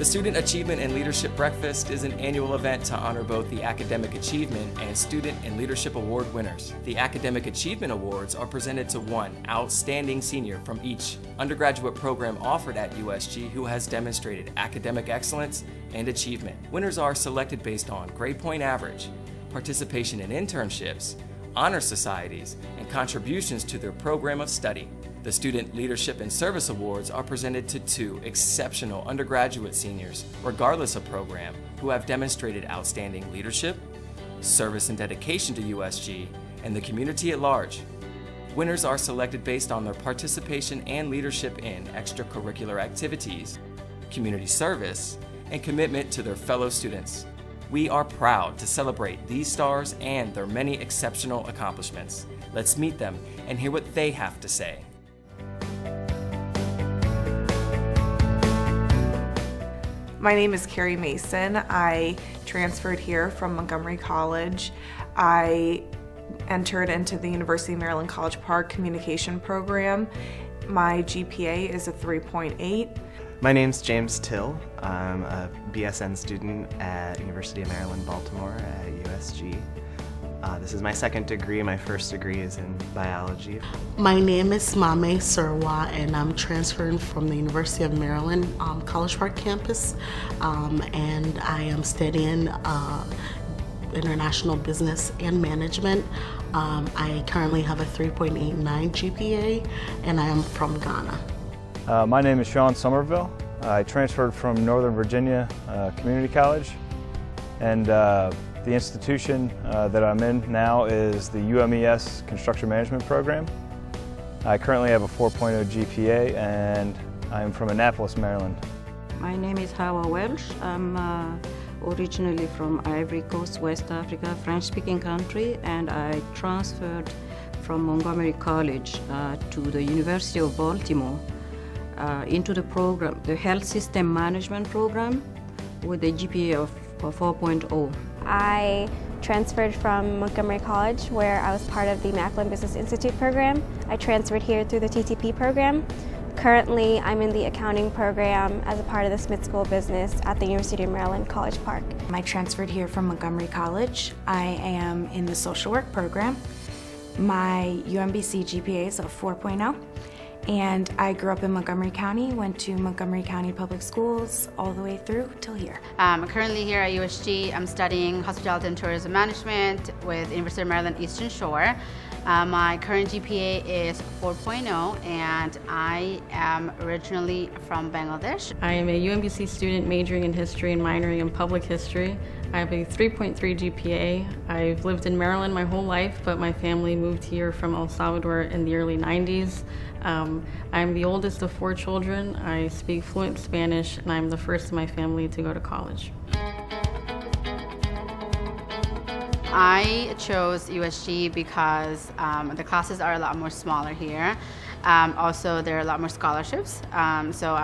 The Student Achievement and Leadership Breakfast is an annual event to honor both the Academic Achievement and Student and Leadership Award winners. The Academic Achievement Awards are presented to one outstanding senior from each undergraduate program offered at USG who has demonstrated academic excellence and achievement. Winners are selected based on grade point average, participation in internships, honor societies, and contributions to their program of study. The Student Leadership and Service Awards are presented to two exceptional undergraduate seniors, regardless of program, who have demonstrated outstanding leadership, service and dedication to USG, and the community at large. Winners are selected based on their participation and leadership in extracurricular activities, community service, and commitment to their fellow students. We are proud to celebrate these stars and their many exceptional accomplishments. Let's meet them and hear what they have to say. My name is Carrie Mason. I transferred here from Montgomery College. I entered into the University of Maryland College Park Communication Program. My GPA is a 3.8. My name's James Till. I'm a BSN student at University of Maryland, Baltimore at USG. This is my second degree. My first degree is in biology. My name is Mame Surwa, and I'm transferring from the University of Maryland College Park campus, and I am studying international business and management. I currently have a 3.89 GPA, and I am from Ghana. My name is Sean Somerville. I transferred from Northern Virginia Community College, and the institution that I'm in now is the UMES Construction Management Program. I currently have a 4.0 GPA, and I'm from Annapolis, Maryland. My name is Hawa Welsh. I'm originally from Ivory Coast, West Africa, French-speaking country, and I transferred from Montgomery College to the University of Baltimore into the program, the Health System Management Program, with a GPA of 4.0. I transferred from Montgomery College, where I was part of the Macklin Business Institute program. I transferred here through the TTP program. Currently, I'm in the accounting program as a part of the Smith School of Business at the University of Maryland College Park. I transferred here from Montgomery College. I am in the social work program. My UMBC GPA is a 4.0. And I grew up in Montgomery County, went to Montgomery County Public Schools all the way through till here. I'm currently here at USG. I'm studying Hospitality and Tourism Management with University of Maryland Eastern Shore. My current GPA is 4.0, and I am originally from Bangladesh. I am a UMBC student majoring in history and minoring in public history. I have a 3.3 GPA. I've lived in Maryland my whole life, but my family moved here from El Salvador in the early 90s. I'm the oldest of 4 children. I speak fluent Spanish, and I'm the first in my family to go to college. I chose USG because the classes are a lot more smaller here. Also, there are a lot more scholarships, so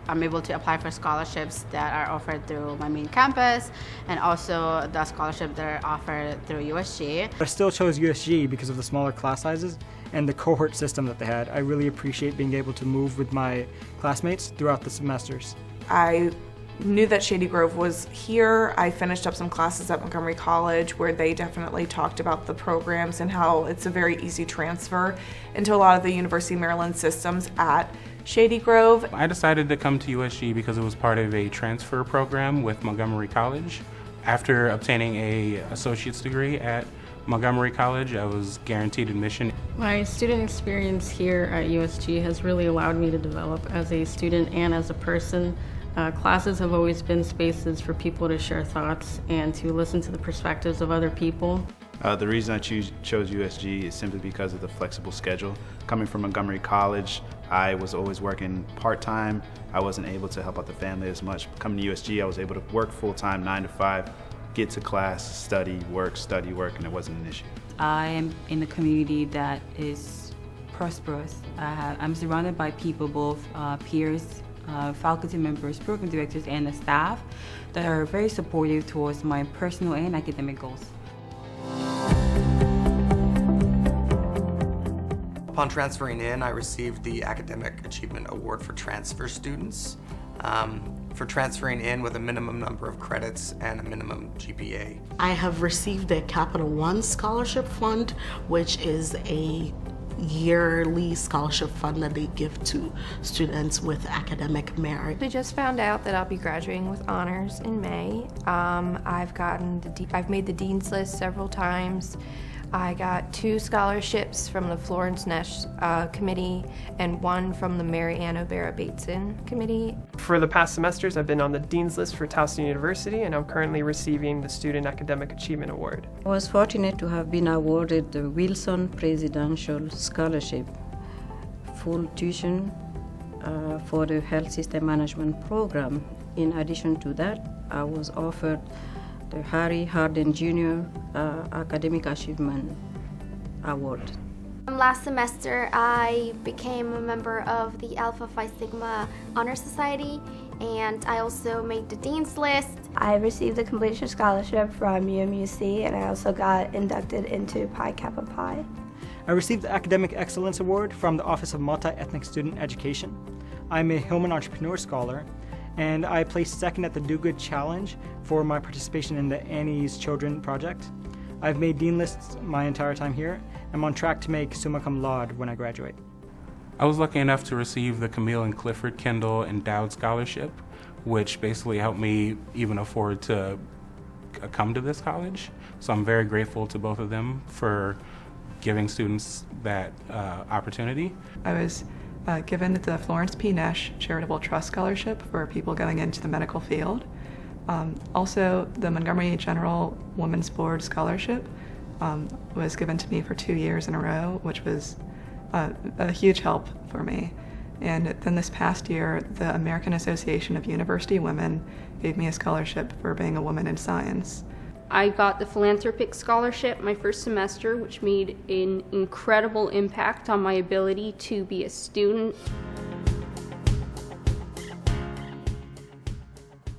I'm able to apply for scholarships that are offered through my main campus, and also the scholarships that are offered through USG. I still chose USG because of the smaller class sizes and the cohort system that they had. I really appreciate being able to move with my classmates throughout the semesters. I knew that Shady Grove was here. I finished up some classes at Montgomery College where they definitely talked about the programs and how it's a very easy transfer into a lot of the University of Maryland systems at Shady Grove. I decided to come to USG because it was part of a transfer program with Montgomery College. After obtaining an associate's degree at Montgomery College, I was guaranteed admission. My student experience here at USG has really allowed me to develop as a student and as a person. Classes have always been spaces for people to share thoughts and to listen to the perspectives of other people. The reason I chose USG is simply because of the flexible schedule. Coming from Montgomery College, I was always working part-time. I wasn't able to help out the family as much. Coming to USG, I was able to work full-time, 9 to 5, get to class, study, work, and it wasn't an issue. I am in a community that is prosperous. I'm surrounded by people, both peers, faculty members, program directors, and the staff that are very supportive towards my personal and academic goals. Upon transferring in, I received the Academic Achievement Award for transfer students for transferring in with a minimum number of credits and a minimum GPA. I have received the Capital One Scholarship Fund, which is a yearly scholarship fund that they give to students with academic merit. We just found out that I'll be graduating with honors in May. I've made the Dean's List several times. I got 2 scholarships from the Florence Nash Committee and 1 from the Mary Ann O'Bara Bateson Committee. For the past semesters, I've been on the Dean's List for Towson University, and I'm currently receiving the Student Academic Achievement Award. I was fortunate to have been awarded the Wilson Presidential Scholarship, full tuition for the Health System Management Program. In addition to that, I was offered the Harry Hardin Jr. Academic Achievement Award. Last semester, I became a member of the Alpha Phi Sigma Honor Society, and I also made the Dean's List. I received a completion scholarship from UMUC, and I also got inducted into Pi Kappa Pi. I received the Academic Excellence Award from the Office of Multi-Ethnic Student Education. I'm a Hillman Entrepreneur Scholar, and I placed second at the Do Good Challenge for my participation in the Annie's Children project. I've made Dean Lists my entire time here. I'm on track to make summa cum laude when I graduate. I was lucky enough to receive the Camille and Clifford Kendall Endowed Scholarship, which basically helped me even afford to come to this college. So I'm very grateful to both of them for giving students that opportunity. I was given the Florence P. Nash Charitable Trust Scholarship for people going into the medical field. Also, the Montgomery General Women's Board Scholarship was given to me for 2 years in a row, which was a huge help for me. And then this past year, the American Association of University Women gave me a scholarship for being a woman in science. I got the Philanthropic Scholarship my first semester, which made an incredible impact on my ability to be a student.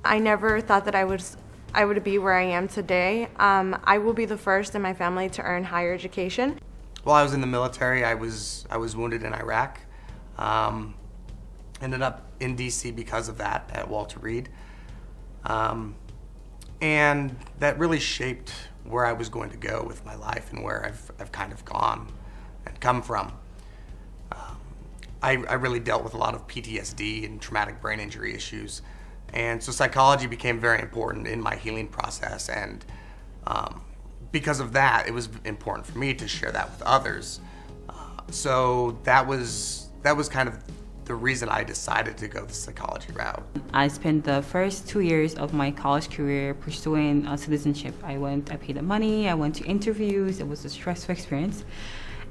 I never thought that I would be where I am today. I will be the first in my family to earn higher education. While I was in the military, I was wounded in Iraq. Ended up in DC because of that at Walter Reed. And that really shaped where I was going to go with my life and where I've kind of gone and come from. I really dealt with a lot of PTSD and traumatic brain injury issues. And so psychology became very important in my healing process. And because of that, it was important for me to share that with others. So that was kind of the reason I decided to go the psychology route. I spent the first 2 years of my college career pursuing citizenship. I paid the money, I went to interviews. It was a stressful experience.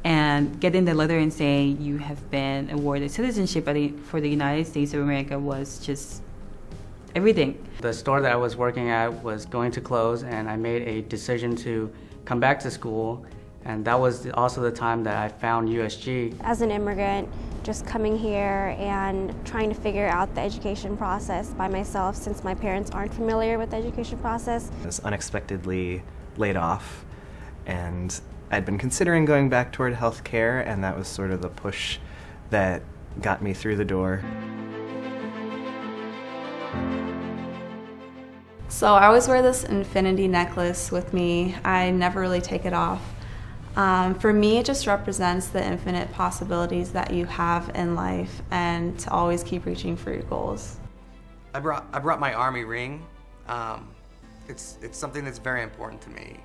And getting the letter and saying you have been awarded citizenship for the United States of America was just everything. The store that I was working at was going to close, and I made a decision to come back to school. And that was also the time that I found USG. As an immigrant, just coming here and trying to figure out the education process by myself, since my parents aren't familiar with the education process. I was unexpectedly laid off, and I'd been considering going back toward healthcare, and that was sort of the push that got me through the door. So I always wear this infinity necklace with me. I never really take it off. For me, it just represents the infinite possibilities that you have in life and to always keep reaching for your goals. I brought my Army ring. It's something that's very important to me.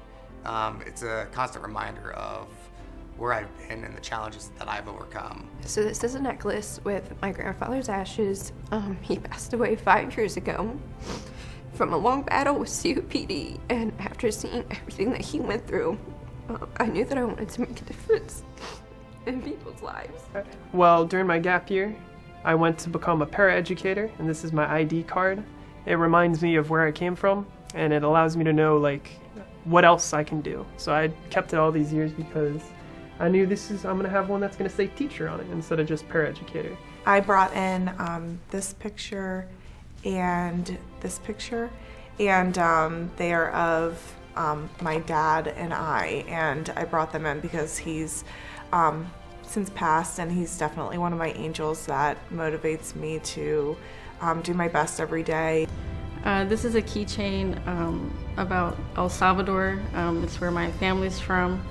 It's a constant reminder of where I've been and the challenges that I've overcome. So this is a necklace with my grandfather's ashes. He passed away 5 years ago from a long battle with COPD, and after seeing everything that he went through, I knew that I wanted to make a difference in people's lives. Well, during my gap year, I went to become a paraeducator, and this is my ID card. It reminds me of where I came from, and it allows me to know what else I can do. So I kept it all these years because I knew I'm gonna have one that's gonna say teacher on it instead of just paraeducator. I brought in this picture and this picture, and they are of my dad and I brought them in because he's since passed, and he's definitely one of my angels that motivates me to do my best every day. This is a keychain about El Salvador. It's where my family's from.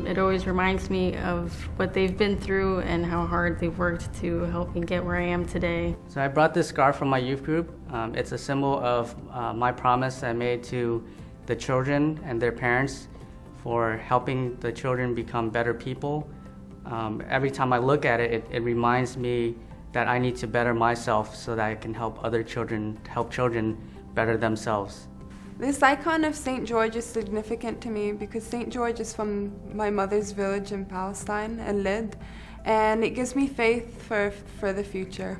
It always reminds me of what they've been through and how hard they've worked to help me get where I am today. So I brought this scarf from my youth group. It's a symbol of my promise I made to the children and their parents for helping the children become better people. Every time I look at it, it reminds me that I need to better myself so that I can help children better themselves. This icon of St. George is significant to me because St. George is from my mother's village in Palestine, El-Lid, and it gives me faith for the future.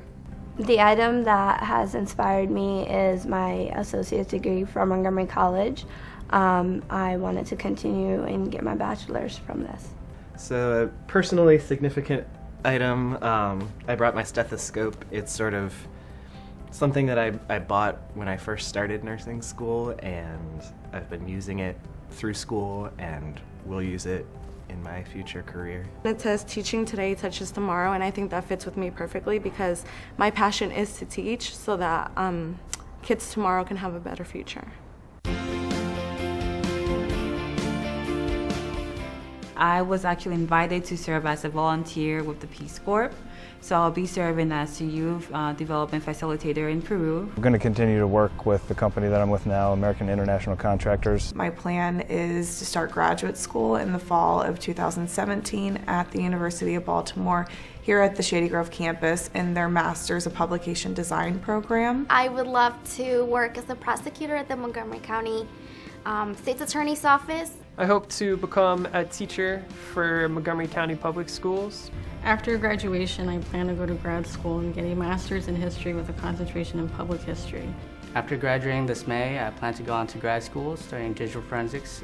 The item that has inspired me is my associate's degree from Montgomery College. I wanted to continue and get my bachelor's from this. So a personally significant item, I brought my stethoscope. It's sort of something that I bought when I first started nursing school, and I've been using it through school and will use it in my future career. It says teaching today touches tomorrow, and I think that fits with me perfectly because my passion is to teach so that kids tomorrow can have a better future. I was actually invited to serve as a volunteer with the Peace Corps. So I'll be serving as a youth development facilitator in Peru. I'm going to continue to work with the company that I'm with now, American International Contractors. My plan is to start graduate school in the fall of 2017 at the University of Baltimore here at the Shady Grove campus in their Masters of Publication Design program. I would love to work as a prosecutor at the Montgomery County State's Attorney's Office. I hope to become a teacher for Montgomery County Public Schools. After graduation, I plan to go to grad school and get a master's in history with a concentration in public history. After graduating this May, I plan to go on to grad school studying digital forensics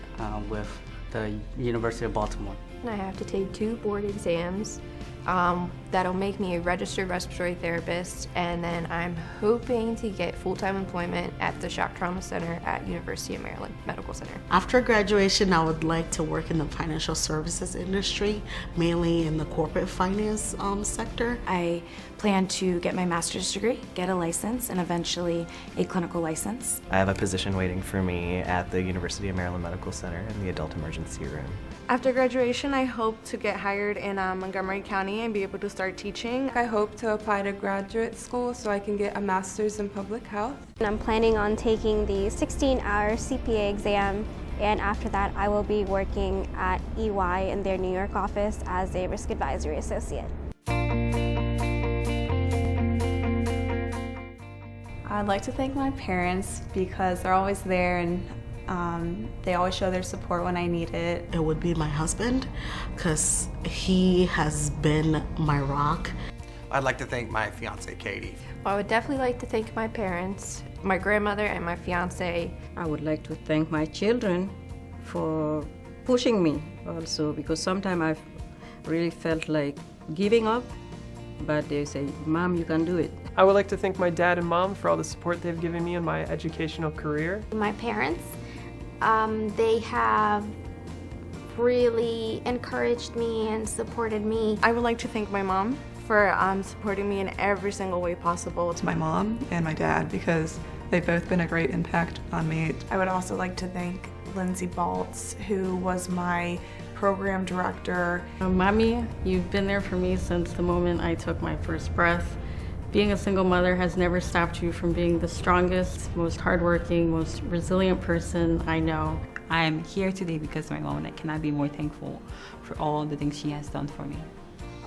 with the University of Baltimore. I have to take 2 board exams. That'll make me a registered respiratory therapist, and then I'm hoping to get full-time employment at the Shock Trauma Center at University of Maryland Medical Center. After graduation, I would like to work in the financial services industry, mainly in the corporate finance sector. I plan to get my master's degree, get a license, and eventually a clinical license. I have a position waiting for me at the University of Maryland Medical Center in the adult emergency room. After graduation, I hope to get hired in Montgomery County and be able to start teaching. I hope to apply to graduate school so I can get a master's in public health. And I'm planning on taking the 16-hour CPA exam, and after that I will be working at EY in their New York office as a risk advisory associate. I'd like to thank my parents because they're always there and they always show their support when I need it. It would be my husband because he has been my rock. I'd like to thank my fiance, Katie. I would definitely like to thank my parents, my grandmother, and my fiance. I would like to thank my children for pushing me also, because sometimes I've really felt like giving up, but they say, Mom, you can do it. I would like to thank my dad and mom for all the support they've given me in my educational career. My parents, they have really encouraged me and supported me. I would like to thank my mom for supporting me in every single way possible. To my mom and my dad because they've both been a great impact on me. I would also like to thank Lindsay Baltz, who was my program director. Mommy, you've been there for me since the moment I took my first breath. Being a single mother has never stopped you from being the strongest, most hardworking, most resilient person I know. I am here today because of my mom, and I cannot be more thankful for all the things she has done for me.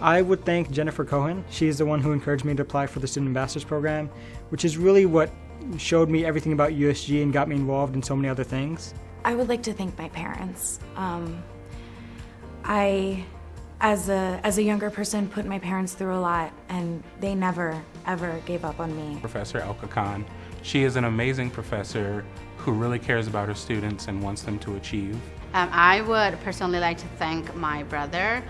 I would thank Jennifer Cohen. She is the one who encouraged me to apply for the Student Ambassadors Program, which is really what showed me everything about USG and got me involved in so many other things. I would like to thank my parents. I, as a younger person, put my parents through a lot, and they never, ever gave up on me. Professor Elka Khan. She is an amazing professor who really cares about her students and wants them to achieve. I would personally like to thank my brother.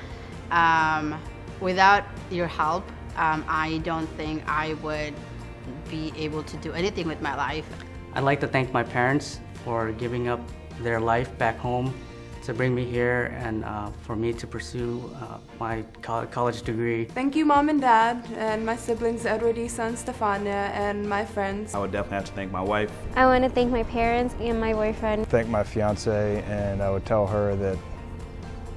Without your help, I don't think I would be able to do anything with my life. I'd like to thank my parents for giving up their life back home to bring me here and for me to pursue my college degree. Thank you, Mom and Dad, and my siblings Edward, Isa, and Stefania, and my friends. I would definitely have to thank my wife. I want to thank my parents and my boyfriend. Thank my fiance, and I would tell her that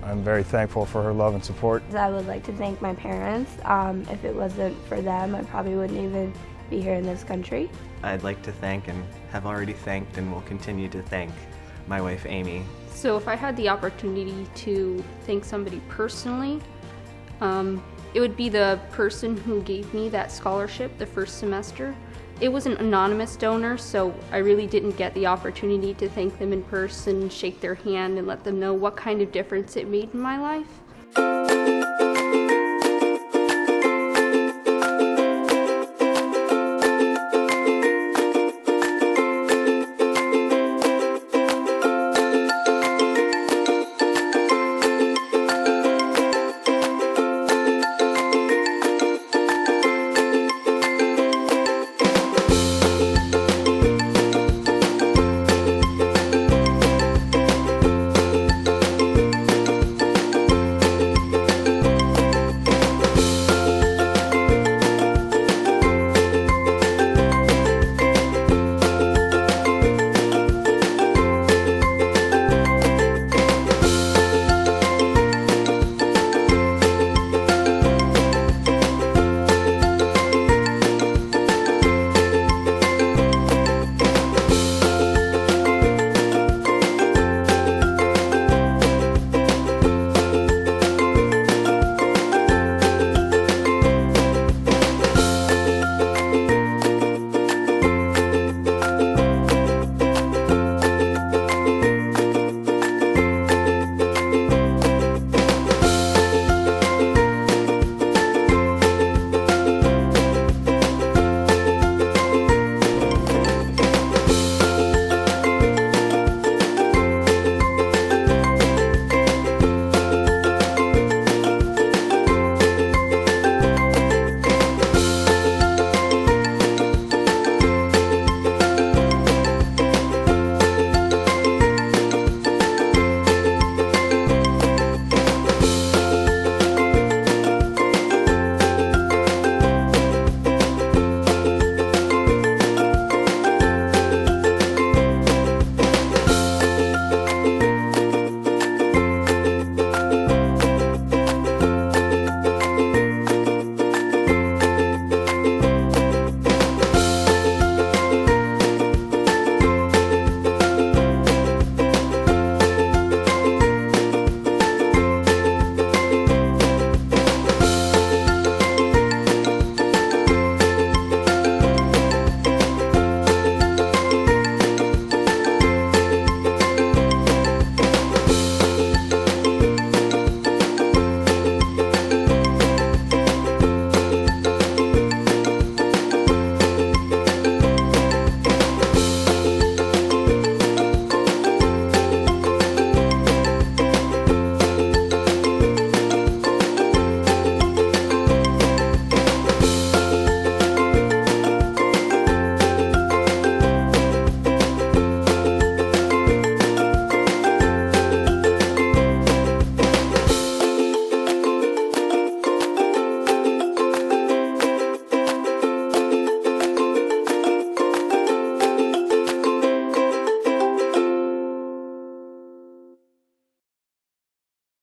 I'm very thankful for her love and support. I would like to thank my parents. If it wasn't for them, I probably wouldn't even be here in this country. I'd like to thank and have already thanked and will continue to thank my wife Amy. So if I had the opportunity to thank somebody personally, it would be the person who gave me that scholarship the first semester. It was an anonymous donor, so I really didn't get the opportunity to thank them in person, shake their hand, and let them know what kind of difference it made in my life.